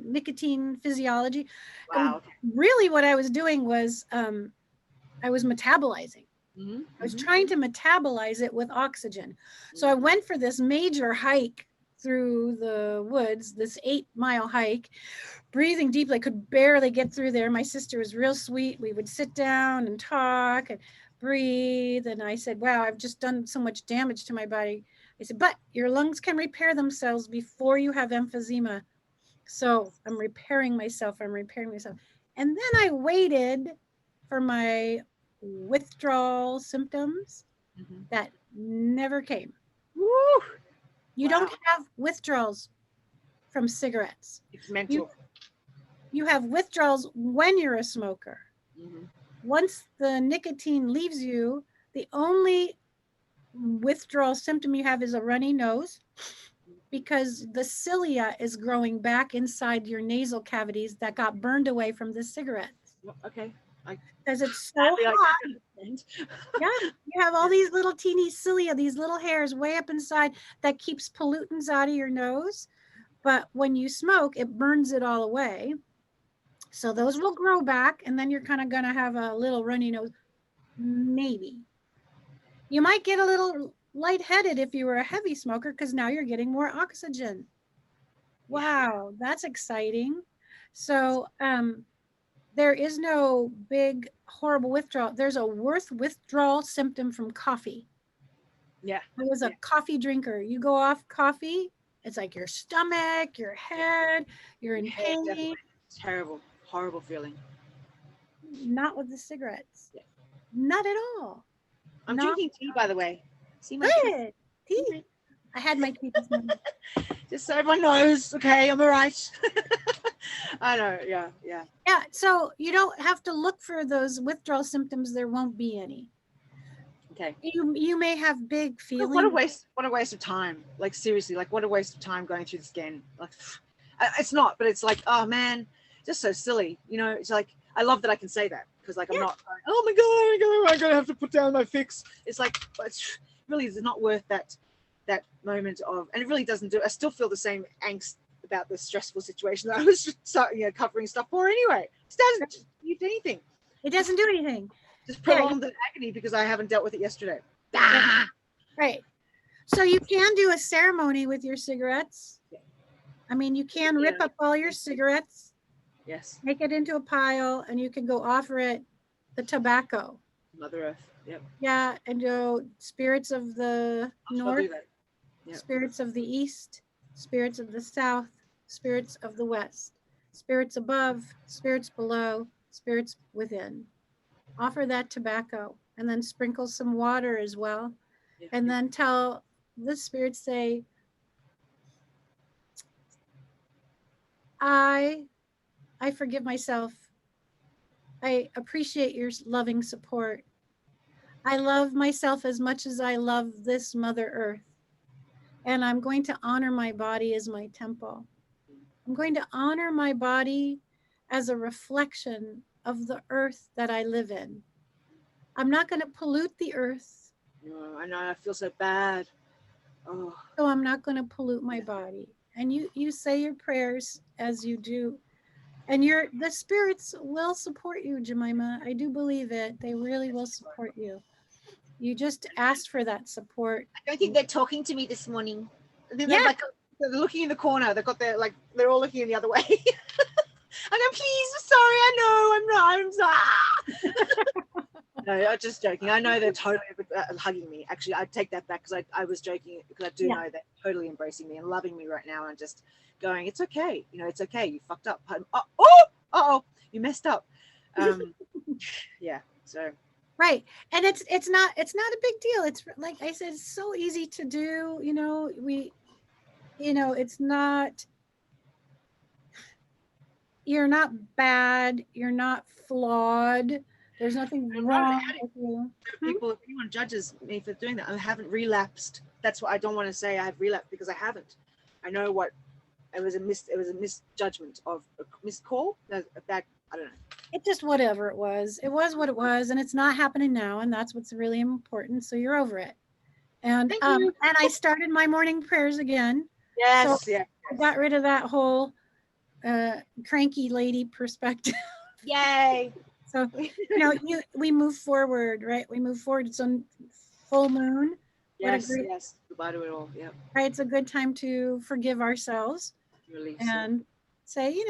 nicotine physiology. Wow. Really what I was doing was I was metabolizing. Mm-hmm. I was trying to metabolize it with oxygen. So I went for this major hike through the woods, this 8-mile hike, breathing deeply. I could barely get through there. My sister was real sweet. We would sit down and talk and breathe. And I said, wow, I've just done so much damage to my body. I said, but your lungs can repair themselves before you have emphysema. So I'm repairing myself. I'm repairing myself. And then I waited for my withdrawal symptoms that never came. Woo. You don't have withdrawals from cigarettes. It's mental. You have withdrawals when you're a smoker. Once the nicotine leaves you, the only withdrawal symptom you have is a runny nose, because the cilia is growing back inside your nasal cavities that got burned away from the cigarettes. Okay. Because it's so hot. Yeah, you have all these little teeny cilia, these little hairs way up inside that keeps pollutants out of your nose. But when you smoke, it burns it all away. So those will grow back, and then you're kind of going to have a little runny nose. Maybe. You might get a little lightheaded if you were a heavy smoker, because now you're getting more oxygen. Wow, that's exciting. So there is no big, horrible withdrawal. There's a worse withdrawal symptom from coffee. Yeah. I was a coffee drinker. You go off coffee, it's like your stomach, your head, you're in pain. Definitely. Terrible, horrible feeling. Not with the cigarettes. Yeah. Not at all. I'm drinking tea, by the way. See my tea. I had my tea this morning. Just so everyone knows, okay, I'm all right. I know, yeah. Yeah, so you don't have to look for those withdrawal symptoms. There won't be any. Okay. You may have big feelings. What a waste of time. Like, seriously, like, what a waste of time going through the scan. Like, it's not, but it's like, oh man, just so silly. You know, it's like, I love that I can say that, because like I'm not going, oh my god, I'm gonna have to put down my fix. It's like, it's really is not worth that moment of, and it really doesn't do. I still feel the same angst about the stressful situation that I was just, covering stuff for anyway. It doesn't do anything. It doesn't do anything. Just prolong the agony because I haven't dealt with it yesterday. Right. So you can do a ceremony with your cigarettes. I mean, you can rip up all your cigarettes. Yes. Make it into a pile, and you can go offer it the tobacco. Mother Earth. Yep. Yeah, and spirits of the north, spirits of the east, spirits of the south, spirits of the west, spirits above, spirits below, spirits within. Offer that tobacco, and then sprinkle some water as well. Yeah. And then tell the spirits, say, I forgive myself. I appreciate your loving support. I love myself as much as I love this Mother Earth. And I'm going to honor my body as my temple. I'm going to honor my body as a reflection of the earth that I live in. I'm not going to pollute the earth. No, I know, I feel so bad. Oh. So I'm not going to pollute my body. And you say your prayers as you do. And the spirits will support you, Jemima. I do believe it. They really will support you. You just asked for that support. I don't think they're talking to me this morning. Yeah. they're looking in the corner. They've got their, like, they're all looking in the other way. I go, please, sorry, I know, I'm sorry. No, I'm just joking. I know they're totally hugging me. Actually, I take that back, because I was joking, because I do know they're totally embracing me and loving me right now, and just going, it's okay. You know, it's okay. You fucked up. Oh, you messed up. Yeah. So. Right. And it's not a big deal. It's like I said, it's so easy to do. You know, it's not, you're not bad. You're not flawed. There's nothing wrong with you. People, if anyone judges me for doing that, I haven't relapsed. That's what I don't want to say. I have relapsed, because I haven't. I know what it was a misjudgment of a missed call. A bad, I don't know. It just, whatever it was what it was, and it's not happening now, and that's what's really important. So you're over it. And and I started my morning prayers again. Yes, so I got rid of that whole cranky lady perspective. Yay. So we move forward, right? We move forward. It's on full moon. Yes. Goodbye to it all. Yeah. Right. It's a good time to forgive ourselves. Release and say,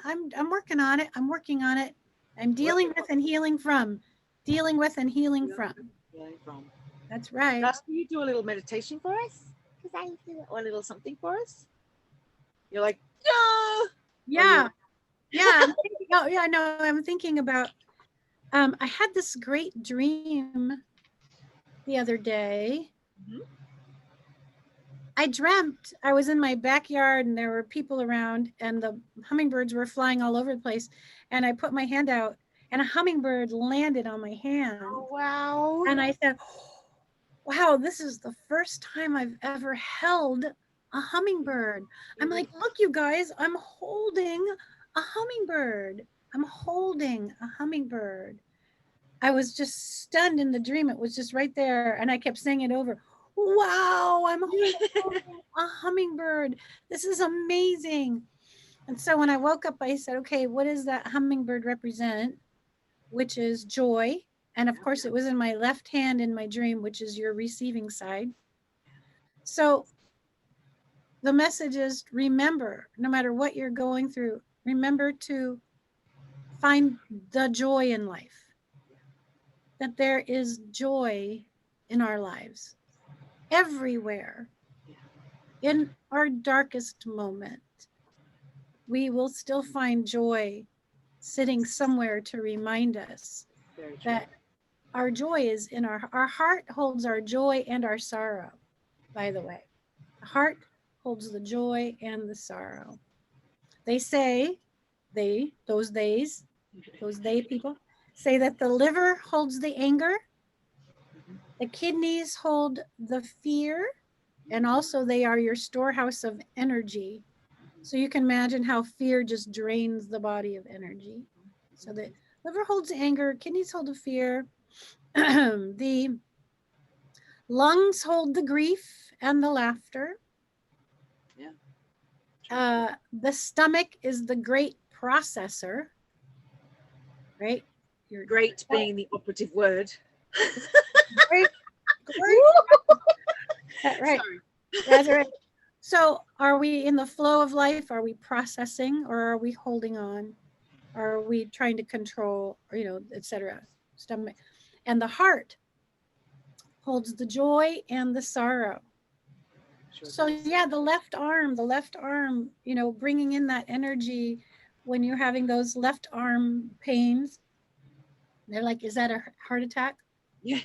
I'm working on it. I'm working on it. I'm dealing with and healing from. Dealing with and healing from. That's right. Darcy, can you do a little meditation for us? Or a little something for us? You're like, yeah. I'm thinking about, I had this great dream the other day. Mm-hmm. I dreamt I was in my backyard and there were people around and the hummingbirds were flying all over the place. And I put my hand out and a hummingbird landed on my hand. Oh, wow. And I said, wow, this is the first time I've ever held a hummingbird. I'm like, look, you guys, I'm holding a hummingbird. I'm holding a hummingbird. I was just stunned in the dream. It was just right there. And I kept saying it over. Wow, I'm holding a hummingbird. This is amazing. And so when I woke up, I said, okay, what does that hummingbird represent? Which is joy. And of course, it was in my left hand in my dream, which is your receiving side. So the message is, remember, no matter what you're going through, remember to find the joy in life. That there is joy in our lives. Everywhere. In our darkest moment, we will still find joy sitting somewhere to remind us that our joy is in our heart holds our joy and our sorrow, by the way. The heart holds the joy and the sorrow. They say, those they people, say that the liver holds the anger, the kidneys hold the fear, and also they are your storehouse of energy. So you can imagine how fear just drains the body of energy. So the liver holds the anger, kidneys hold the fear, the lungs hold the grief and the laughter. Yeah. The stomach is the great processor, right? Great being the operative word. Great. Right. That's right. So are we in the flow of life? Are we processing, or are we holding on? Are we trying to control, etc.? Stomach. And the heart holds the joy and the sorrow. So yeah, the left arm, bringing in that energy when you're having those left arm pains. They're like, is that a heart attack? Yeah.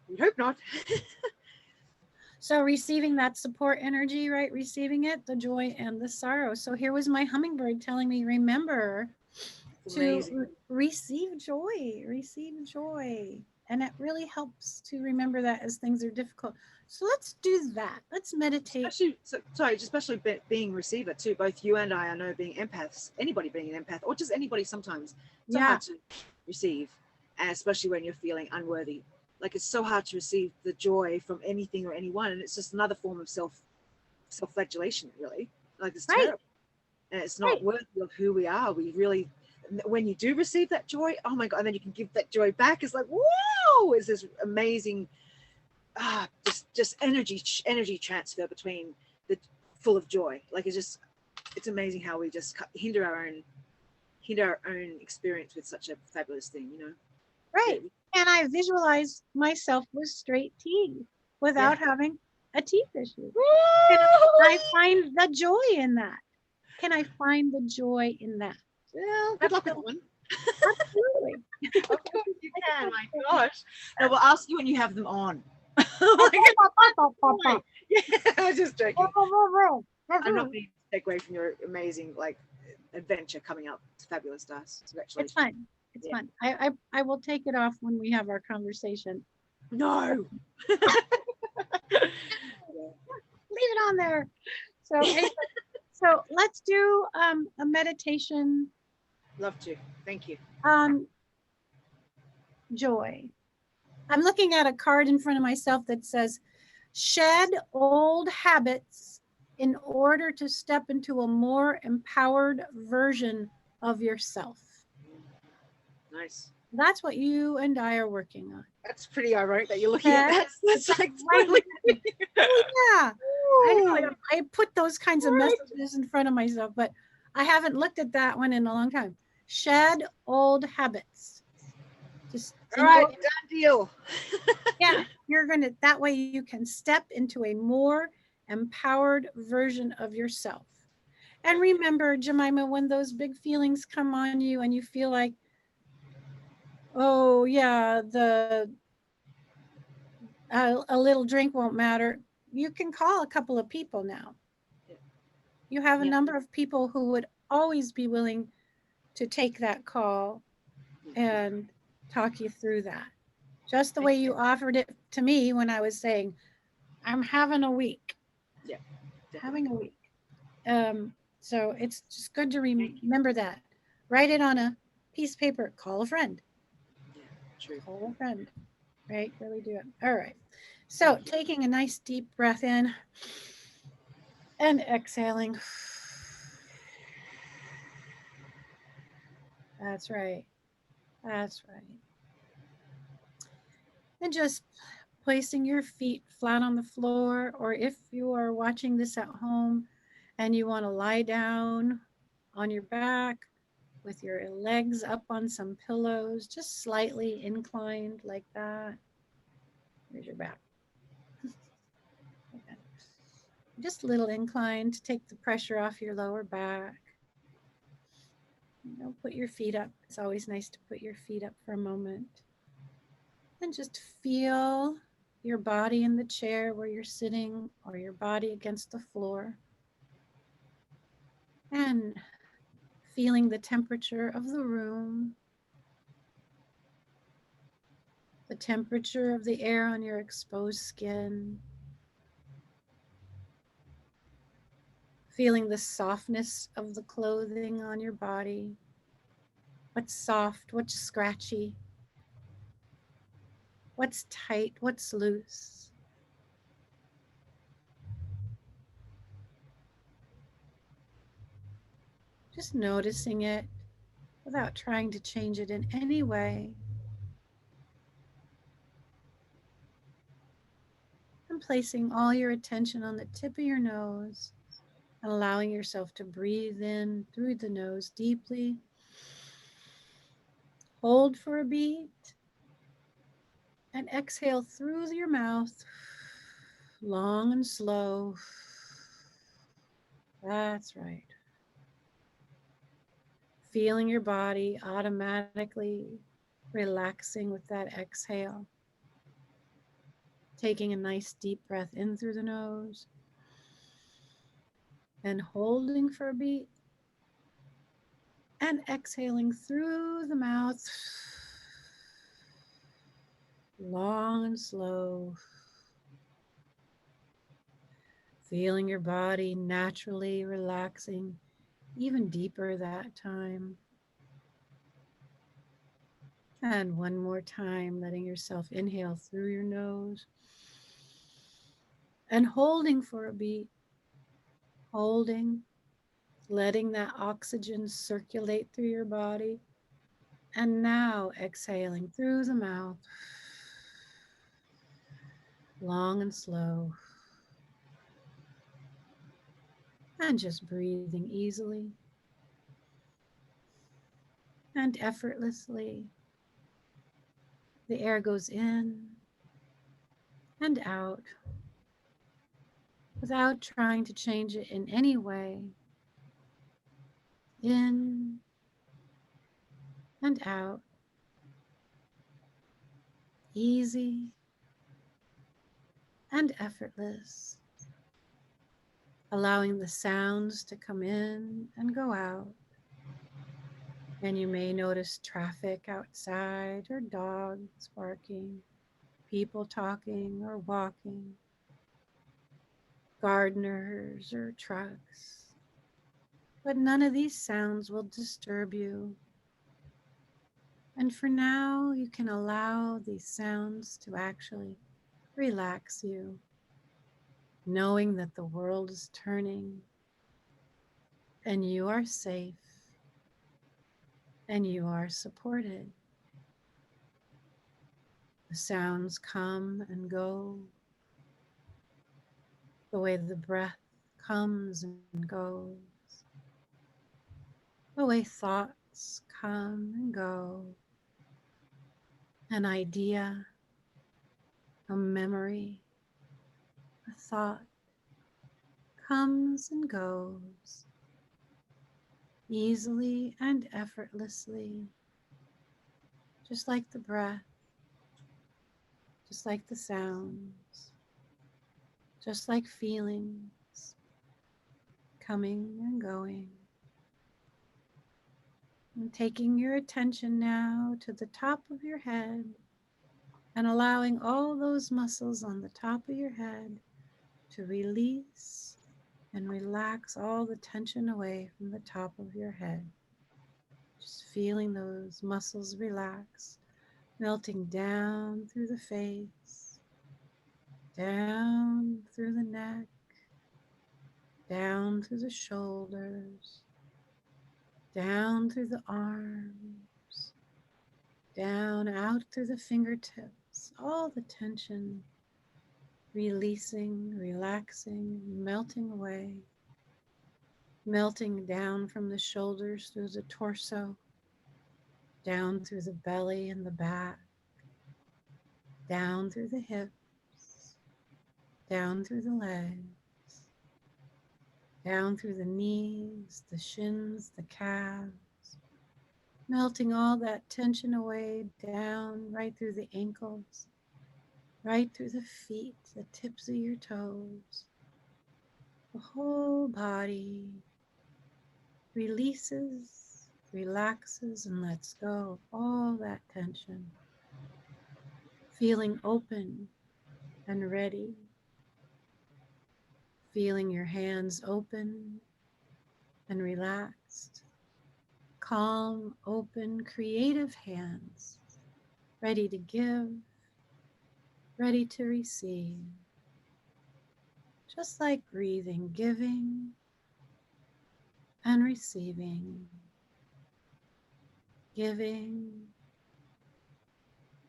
We hope not. So receiving that support energy, right? Receiving it, the joy and the sorrow. So here was my hummingbird telling me, remember to receive joy. And it really helps to remember that as things are difficult. So let's do that. Let's meditate. Especially being a receiver too. Both you and I know being empaths, anybody being an empath, or just anybody sometimes. It's so hard to receive, and especially when you're feeling unworthy. Like, it's so hard to receive the joy from anything or anyone, and it's just another form of self-flagellation, really. Like, it's terrible, and it's not worthy of who we are. We really, when you do receive that joy, oh my God, and then you can give that joy back. It's like, whoa! It's this amazing, just energy transfer between full of joy. Like it's amazing how we just hinder our own experience with such a fabulous thing, you know. Right. And I visualize myself with straight teeth without having a teeth issue. Can I find the joy in that? Can I find the joy in that? Well, good luck with that one. Absolutely. Of course you can. My gosh. No, we'll ask you when you have them on. Yeah, just joking. I'm not going to take away from your amazing adventure coming up. It's fabulous, Darcy. It's fun. It's fun. I will take it off when we have our conversation. No. Leave it on there. So so let's do a meditation. Love to. Thank you. Joy. I'm looking at a card in front of myself that says, shed old habits in order to step into a more empowered version of yourself. Nice. That's what you and I are working on. That's pretty ironic that you're looking at that. That's like totally. Yeah. I put those kinds of messages in front of myself, but I haven't looked at that one in a long time. Shed old habits. Just all right, done deal. Yeah, you're gonna, that way you can step into a more empowered version of yourself. And remember, Jemima, when those big feelings come on you and you feel like, oh yeah, a little drink won't matter, you can call a couple of people now. You have a number of people who would always be willing to take that call and talk you through that. Just the way you offered it to me when I was saying, I'm having a week. Yeah. Having a week. So it's just good to remember that. Write it on a piece of paper. Call a friend. Yeah, true. Call a friend. Right? Really do it. All right. So taking a nice deep breath in and exhaling. That's right. That's right. And just placing your feet flat on the floor, or if you are watching this at home and you want to lie down on your back with your legs up on some pillows, just slightly inclined like that. Here's your back. Just a little inclined to take the pressure off your lower back. Put your feet up. It's always nice to put your feet up for a moment. And just feel your body in the chair where you're sitting, or your body against the floor. And feeling the temperature of the room, the temperature of the air on your exposed skin, feeling the softness of the clothing on your body. What's soft, what's scratchy, what's tight, what's loose. Just noticing it without trying to change it in any way. And placing all your attention on the tip of your nose and allowing yourself to breathe in through the nose deeply. Hold for a beat and exhale through your mouth, long and slow. That's right. Feeling your body automatically relaxing with that exhale. Taking a nice deep breath in through the nose and holding for a beat and exhaling through the mouth, long and slow. Feeling your body naturally relaxing even deeper that time. And one more time, letting yourself inhale through your nose and holding for a beat, holding, letting that oxygen circulate through your body. And now exhaling through the mouth, long and slow. and just breathing easily and effortlessly. The air goes in and out without trying to change it in any way. In and out, easy and effortless, allowing the sounds to come in and go out. And you may notice traffic outside, or dogs barking, people talking or walking, gardeners or trucks. But none of these sounds will disturb you. And for now, you can allow these sounds to actually relax you, knowing that the world is turning and you are safe and you are supported. The sounds come and go the way the breath comes and goes, the way thoughts come and go. An idea, a memory, a thought comes and goes easily and effortlessly, just like the breath, just like the sounds, just like feelings coming and going. And taking your attention now to the top of your head and allowing all those muscles on the top of your head to release and relax all the tension away from the top of your head. Just feeling those muscles relax, melting down through the face, down through the neck, down through the shoulders, down through the arms, down out through the fingertips, all the tension releasing, relaxing, melting away, melting down from the shoulders through the torso, down through the belly and the back, down through the hips, down through the legs, down through the knees, the shins, the calves, melting all that tension away, down right through the ankles, right through the feet, the tips of your toes. The whole body releases, relaxes, and lets go of all that tension. Feeling open and ready. Feeling your hands open and relaxed. Calm, open, creative hands, ready to give, ready to receive. Just like breathing, giving and receiving, giving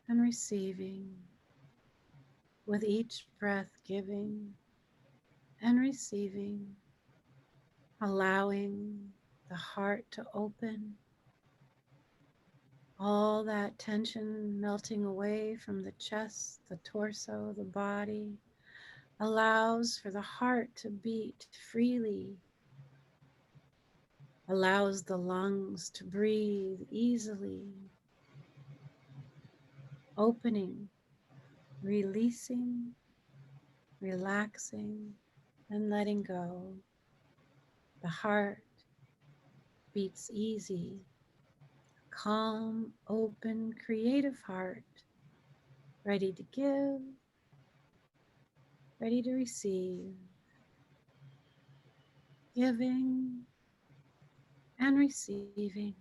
and receiving, with each breath giving and receiving, allowing the heart to open, all that tension melting away from the chest, the torso, the body, allows for the heart to beat freely, allows the lungs to breathe easily, opening, releasing, relaxing, and letting go. The heart beats easy, calm, open, creative heart, ready to give, ready to receive, giving and receiving,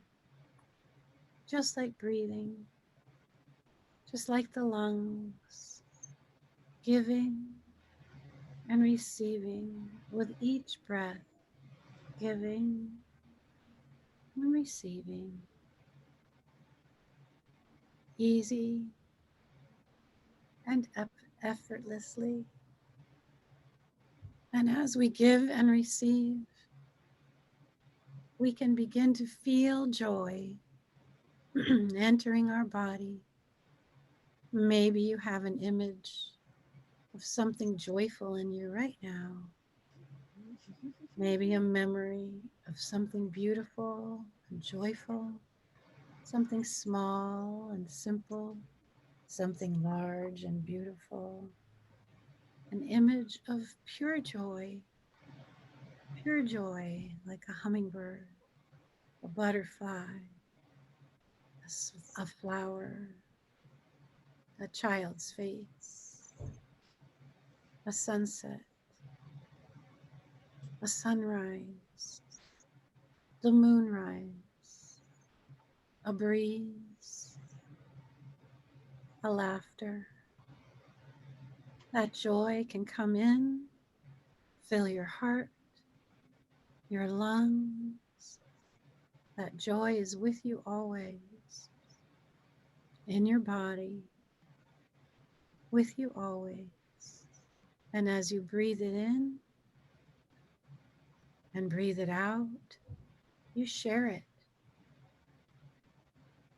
just like breathing, just like the lungs, giving and receiving with each breath, giving and receiving, easy and effortlessly. And as we give and receive, we can begin to feel joy entering our body. Maybe you have an image of something joyful in you right now. Maybe a memory of something beautiful and joyful, something small and simple, something large and beautiful. An image of pure joy, like a hummingbird, a butterfly, a flower, a child's face, a sunset, a sunrise, the moonrise, a breeze, a laughter. That joy can come in, fill your heart, your lungs. That joy is with you always, in your body, with you always. And as you breathe it in and breathe it out, you share it.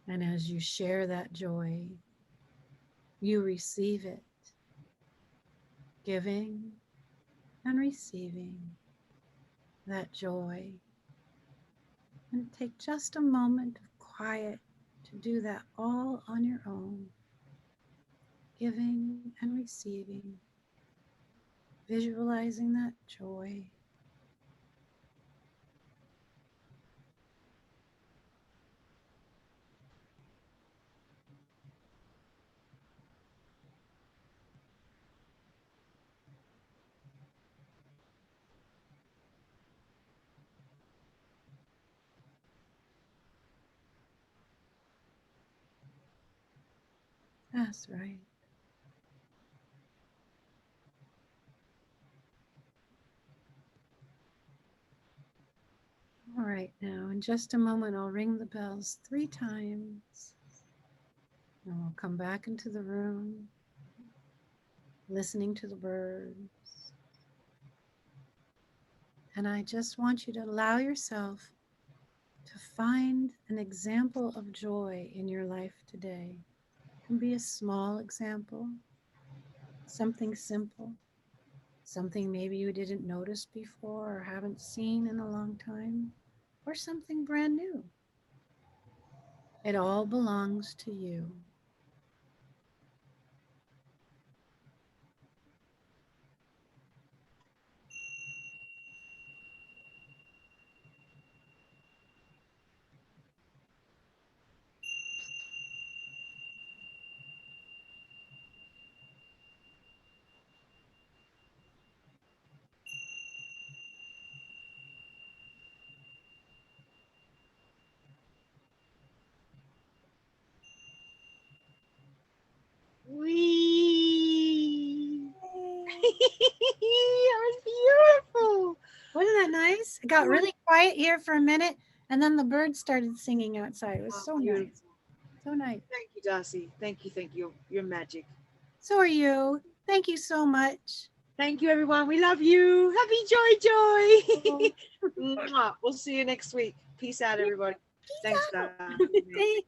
And as you share that joy, you receive it, giving and receiving that joy. And take just a moment of quiet to do that all on your own, giving and receiving, visualizing that joy. That's right. All right, now in just a moment, I'll ring the bells 3 times. And we'll come back into the room, listening to the birds. And I just want you to allow yourself to find an example of joy in your life today. It can be a small example, something simple, something maybe you didn't notice before or haven't seen in a long time, or something brand new. It all belongs to you. Wee. Yay. That was beautiful. Wasn't that nice? It got really quiet here for a minute, and then the birds started singing outside. It was so Beautiful. nice. So nice. Thank you, Darcy. Thank you. Thank you. You're magic. So are you. Thank you so much. Thank you, everyone. We love you. Happy joy. Mwah. We'll see you next week. Peace out, everybody. Peace Thanks, out. Darcy. Thanks.